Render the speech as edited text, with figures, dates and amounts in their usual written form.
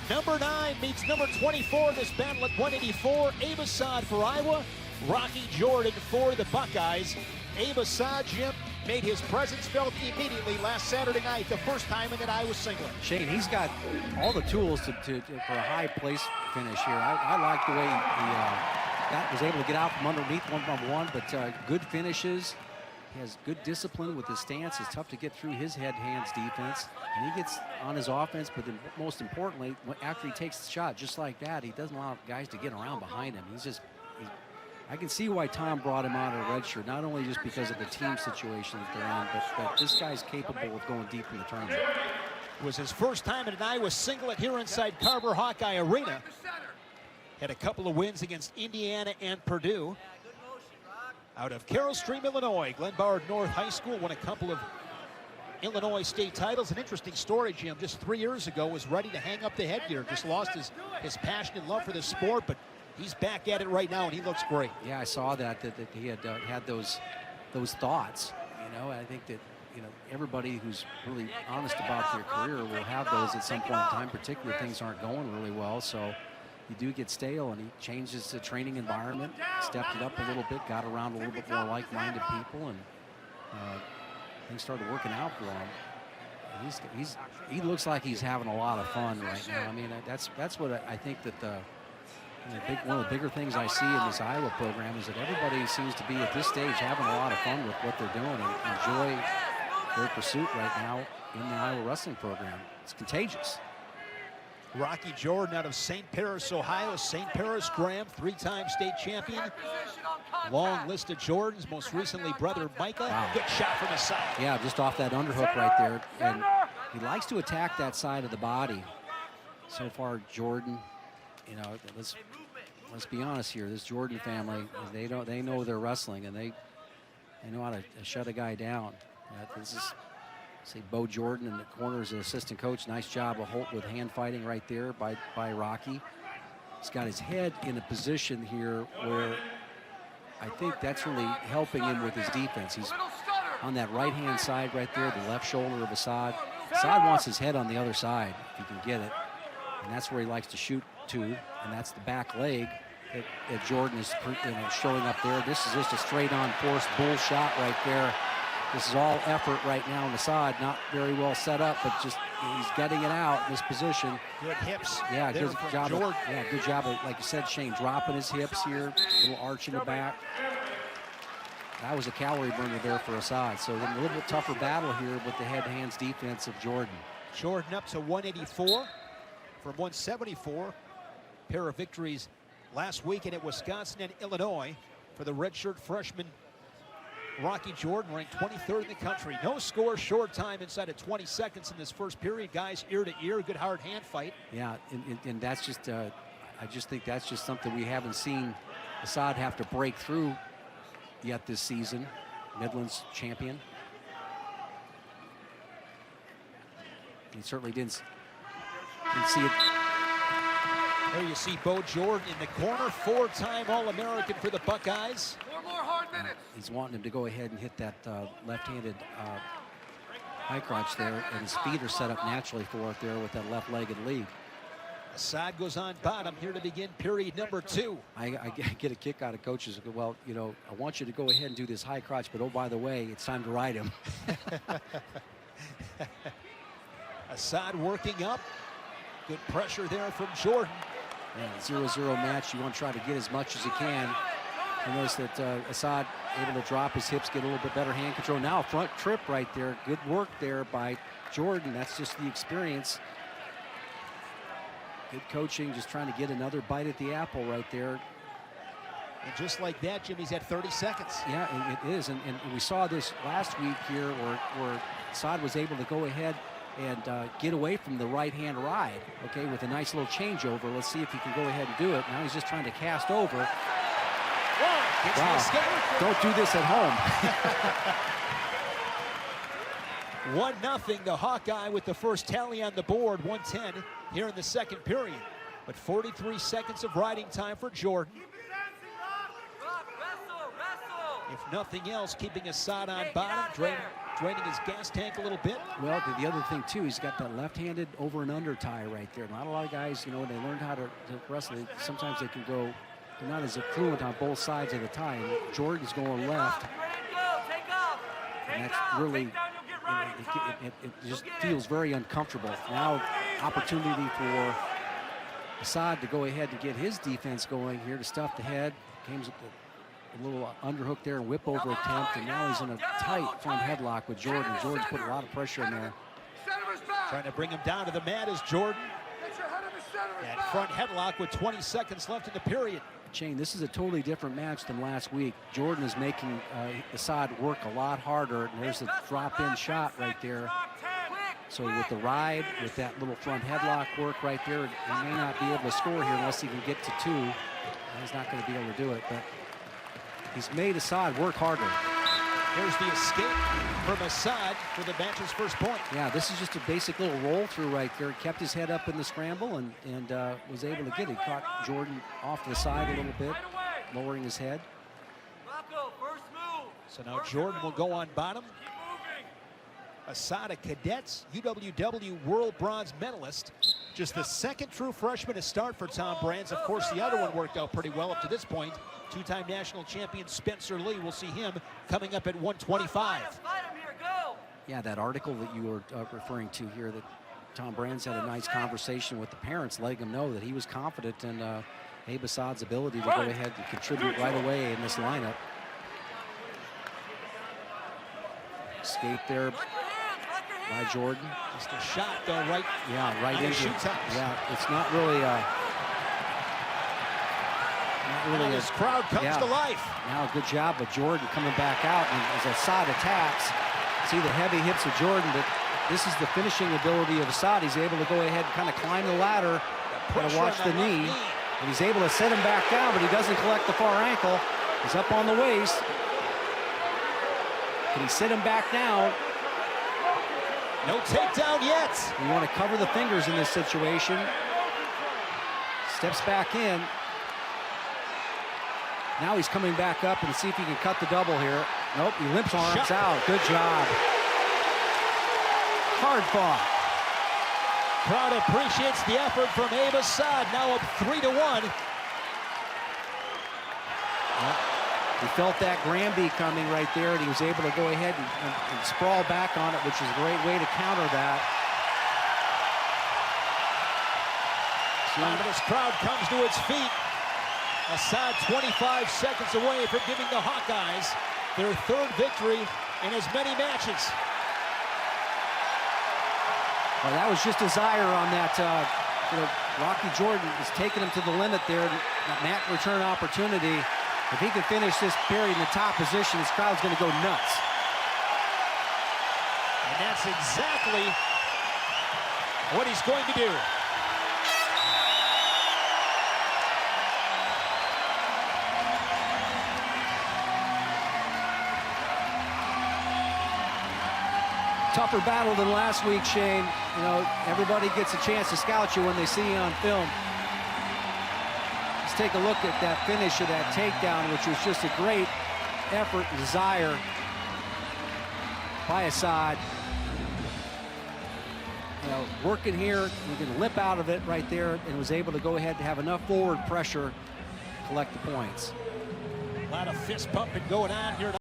Number 9 meets number 24 in this battle at 184. Abe Assad for Iowa, Rocky Jordan for the Buckeyes. Abe Assad, Jim, made his presence felt immediately last Saturday night, the first time in that Iowa singlet. Shane, he's got all the tools for a high place finish here. I like the way he was able to get out from underneath one-on-one, but good finishes. He has good discipline with his stance. It's tough to get through his head-hands defense. And he gets on his offense, but then most importantly, after he takes the shot just like that, he doesn't allow guys to get around behind him. I can see why Tom brought him out of red shirt, not only just because of the team situation that they're in, but this guy's capable of going deep in the tournament. It was his first time in an Iowa singlet here inside Carver Hawkeye Arena. Had a couple of wins against Indiana and Purdue. Out of Carroll Stream, Illinois, Glen Bard North High School won a couple of Illinois state titles. An interesting story, Jim. Just 3 years ago was ready to hang up the headgear. Just lost his passion and love for the sport, but he's back at it right now, and he looks great. Yeah, I saw that he had had those thoughts. You know, I think that everybody who's really honest about their career will have those at some point in time, particularly if things aren't going really well. So you do get stale, and he changes the training environment, stepped it up a little bit, got around a little bit more like-minded people, and things started working out for him. He looks like he's having a lot of fun right now. I mean, that's what I think that one of the bigger things I see in this Iowa program is that everybody seems to be at this stage having a lot of fun with what they're doing and enjoy their pursuit right now in the Iowa wrestling program. It's contagious. Rocky Jordan out of St. Paris, Ohio. St. Paris Graham, 3-time state champion. Long list of Jordans, most recently brother Micah. Wow. Good shot from the side. Yeah, just off that underhook right there. And he likes to attack that side of the body. So far, Jordan, let's be honest here. This Jordan family, they know their wrestling, and they know how to shut a guy down. This is, say, Bo Jordan in the corner as an assistant coach. Nice job with hand fighting right there by Rocky. He's got his head in a position here where I think that's really helping him with his defense. He's on that right-hand side right there, the left shoulder of Assad. Assad wants his head on the other side if he can get it, and that's where he likes to shoot to, and that's the back leg that Jordan is showing up there. This is just a straight-on forced bull shot right there. This is all effort right now on Assad, not very well set up, but just he's getting it out in this position. Good hips. Yeah, good job. Jordan. Good job of, like you said, Shane, dropping his hips here, little arch in the back. That was a calorie burner there for Assad. So a little bit tougher battle here with the head-hands defense of Jordan. Jordan up to 184 from 174. Pair of victories last weekend at Wisconsin and Illinois for the redshirt freshman Rocky Jordan, ranked 23rd in the country. No score, short time inside of 20 seconds in this first period. Guys ear to ear, good hard hand fight. Yeah, and that's just, I just think that's just something we haven't seen Assad have to break through yet this season. Midland's champion. He certainly didn't see it. There you see Bo Jordan in the corner, 4-time All-American for the Buckeyes. 4 more hard minutes. He's wanting him to go ahead and hit that left-handed high crotch there, and his feet are set up naturally for it there with that left-legged lead. Assad goes on bottom here to begin period number 2. I get a kick out of coaches who go, well, I want you to go ahead and do this high crotch, but oh, by the way, it's time to ride him. Assad working up. Good pressure there from Jordan. Yeah, 0-0 match. You want to try to get as much as you can. You notice that Assad able to drop his hips, get a little bit better hand control. Now front trip right there. Good work there by Jordan. That's just the experience. Good coaching, just trying to get another bite at the apple right there. And just like that, Jimmy's at 30 seconds. Yeah, it is. And we saw this last week here where Assad was able to go ahead and get away from the right-hand ride, okay, with a nice little changeover. Let's see if he can go ahead and do it. Now he's just trying to cast over. Wow, don't do this at home. 1-0, the Hawkeye with the first tally on the board, 110 here in the second period. But 43 seconds of riding time for Jordan. If nothing else, keeping Assad on bottom, draining his gas tank a little bit. Well, the other thing, too, he's got that left-handed over and under tie right there. Not a lot of guys, you know, when they learn how to wrestle, sometimes they can go, they're not as fluent on both sides of the tie. And Jordan's going left. And that's really, it just feels very uncomfortable. Now, opportunity for Assad to go ahead and get his defense going here to stuff the head. Came a little underhook there and whip over attempt, and now he's in a tight front headlock with Jordan. Jordan's put a lot of pressure in there. Trying to bring him down to the mat is Jordan. That front headlock with 20 seconds left in the period. Shane, this is a totally different match than last week. Jordan is making Assad work a lot harder, and there's a drop-in shot right there. So with the ride, with that little front headlock work right there, he may not be able to score here unless he can get to 2. He's not going to be able to do it, but he's made Assad work harder. Here's the escape from Assad for the match's first point. Yeah, this is just a basic little roll through right there. Kept his head up in the scramble and was able to get it. Caught Jordan off to the side a little bit, lowering his head. So now Jordan will go on bottom. Assad, a cadets UWW World Bronze medalist. Just the second true freshman to start for Tom Brands. Of course, the other one worked out pretty well up to this point. Two-time national champion Spencer Lee. We'll see him coming up at 125. Yeah, that article that you were referring to here, that Tom Brands had a nice conversation with the parents, letting them know that he was confident in Abe Assad's ability to go ahead and contribute right away in this lineup. Escape there by Jordan. Just a shot though, right? Yeah, right into. Yeah, it's not really. This crowd comes to life. Now, good job of Jordan coming back out, and as Assad attacks, see the heavy hips of Jordan. But this is the finishing ability of Assad. He's able to go ahead and kind of climb the ladder, kind of watch the knee, and he's able to set him back down, but he doesn't collect the far ankle. He's up on the waist. Can he sit him back down? No takedown yet. You want to cover the fingers in this situation. Steps back in. Now he's coming back up and see if he can cut the double here. Nope, he limps arms out. Good job. Hard fought. Crowd appreciates the effort from Abe Assad. Now up 3-1. Yep. He felt that Granby coming right there, and he was able to go ahead and sprawl back on it, which is a great way to counter that. This crowd comes to its feet. Assad 25 seconds away from giving the Hawkeyes their third victory in as many matches. Well, that was just desire on that. Rocky Jordan is taking him to the limit there. That mat return opportunity. If he can finish this period in the top position, this crowd's going to go nuts. And that's exactly what he's going to do. Tougher battle than last week, Shane. You know, everybody gets a chance to scout you when they see you on film. Let's take a look at that finish of that takedown, which was just a great effort and desire by Assad. You know, working here, you can lip out of it right there, and was able to go ahead and have enough forward pressure to collect the points. A lot of fist pumping going on here.